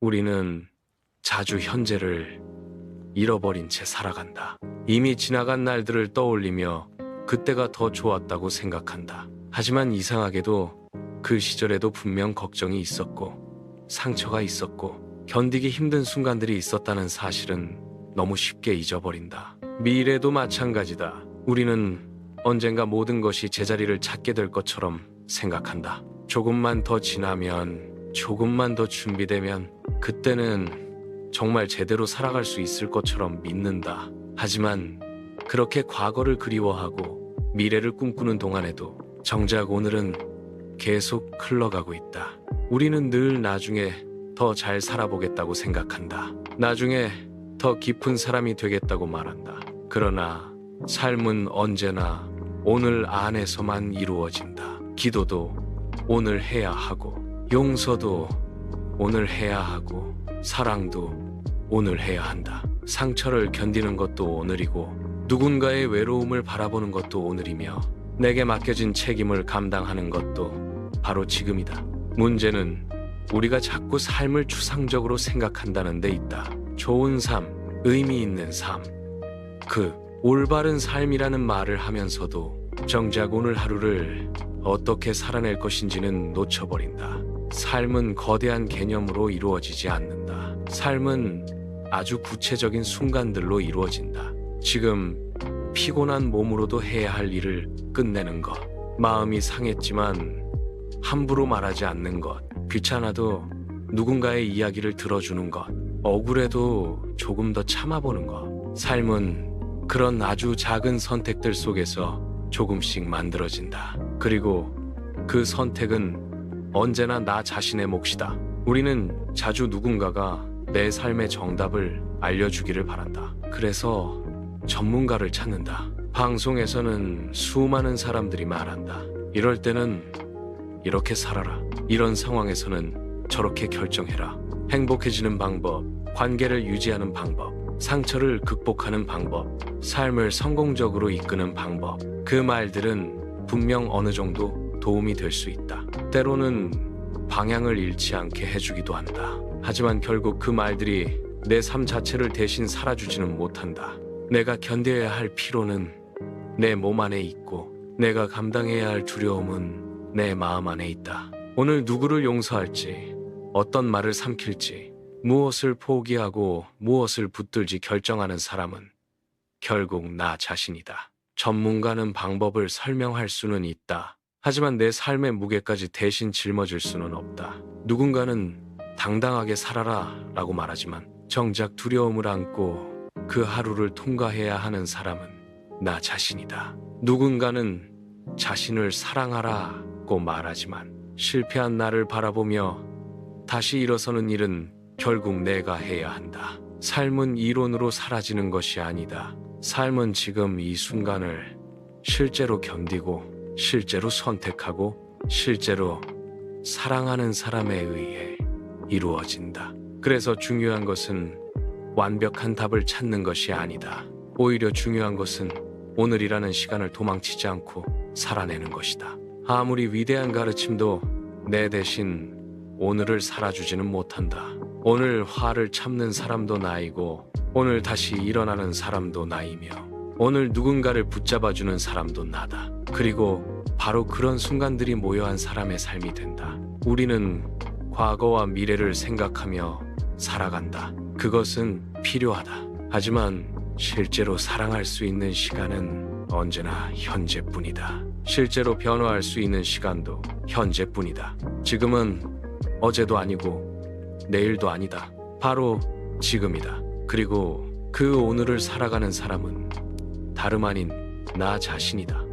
우리는 자주 현재를 잃어버린 채 살아간다. 이미 지나간 날들을 떠올리며 그때가 더 좋았다고 생각한다. 하지만 이상하게도 그 시절에도 분명 걱정이 있었고 상처가 있었고 견디기 힘든 순간들이 있었다는 사실은 너무 쉽게 잊어버린다. 미래도 마찬가지다. 우리는 언젠가 모든 것이 제자리를 찾게 될 것처럼 생각한다. 조금만 더 지나면, 조금만 더 준비되면 그때는 정말 제대로 살아갈 수 있을 것처럼 믿는다. 하지만 그렇게 과거를 그리워하고 미래를 꿈꾸는 동안에도 정작 오늘은 계속 흘러가고 있다. 우리는 늘 나중에 더 잘 살아보겠다고 생각한다. 나중에 더 깊은 사람이 되겠다고 말한다. 그러나 삶은 언제나 오늘 안에서만 이루어진다. 기도도 오늘 해야 하고, 용서도 오늘 해야 하고, 사랑도 오늘 해야 한다. 상처를 견디는 것도 오늘이고, 누군가의 외로움을 바라보는 것도 오늘이며, 내게 맡겨진 책임을 감당하는 것도 바로 지금이다. 문제는 우리가 자꾸 삶을 추상적으로 생각한다는 데 있다. 좋은 삶, 의미 있는 삶, 그 올바른 삶이라는 말을 하면서도 정작 오늘 하루를 어떻게 살아낼 것인지는 놓쳐버린다. 삶은 거대한 개념으로 이루어지지 않는다. 삶은 아주 구체적인 순간들로 이루어진다. 지금 피곤한 몸으로도 해야 할 일을 끝내는 것, 마음이 상했지만 함부로 말하지 않는 것, 귀찮아도 누군가의 이야기를 들어주는 것, 억울해도 조금 더 참아보는 것. 삶은 그런 아주 작은 선택들 속에서 조금씩 만들어진다. 그리고 그 선택은 언제나 나 자신의 몫이다. 우리는 자주 누군가가 내 삶의 정답을 알려주기를 바란다. 그래서 전문가를 찾는다. 방송에서는 수많은 사람들이 말한다. 이럴 때는 이렇게 살아라. 이런 상황에서는 저렇게 결정해라. 행복해지는 방법, 관계를 유지하는 방법, 상처를 극복하는 방법, 삶을 성공적으로 이끄는 방법. 그 말들은 분명 어느 정도 도움이 될 수 있다. 때로는 방향을 잃지 않게 해주기도 한다. 하지만 결국 그 말들이 내 삶 자체를 대신 살아주지는 못한다. 내가 견뎌야 할 피로는 내 몸 안에 있고, 내가 감당해야 할 두려움은 내 마음 안에 있다. 오늘 누구를 용서할지, 어떤 말을 삼킬지, 무엇을 포기하고 무엇을 붙들지 결정하는 사람은 결국 나 자신이다. 전문가는 방법을 설명할 수는 있다. 하지만 내 삶의 무게까지 대신 짊어질 수는 없다. 누군가는 당당하게 살아라 라고 말하지만 정작 두려움을 안고 그 하루를 통과해야 하는 사람은 나 자신이다. 누군가는 자신을 사랑하라고 말하지만 실패한 나를 바라보며 다시 일어서는 일은 결국 내가 해야 한다. 삶은 이론으로 사라지는 것이 아니다. 삶은 지금 이 순간을 실제로 견디고, 실제로 선택하고, 실제로 사랑하는 사람에 의해 이루어진다. 그래서 중요한 것은 완벽한 답을 찾는 것이 아니다. 오히려 중요한 것은 오늘이라는 시간을 도망치지 않고 살아내는 것이다. 아무리 위대한 가르침도 내 대신 오늘을 살아주지는 못한다. 오늘 화를 참는 사람도 나이고, 오늘 다시 일어나는 사람도 나이며, 오늘 누군가를 붙잡아주는 사람도 나다. 그리고 바로 그런 순간들이 모여한 사람의 삶이 된다. 우리는 과거와 미래를 생각하며 살아간다. 그것은 필요하다. 하지만 실제로 사랑할 수 있는 시간은 언제나 현재뿐이다. 실제로 변화할 수 있는 시간도 현재뿐이다. 지금은 어제도 아니고 내일도 아니다. 바로 지금이다. 그리고 그 오늘을 살아가는 사람은 다름 아닌 나 자신이다.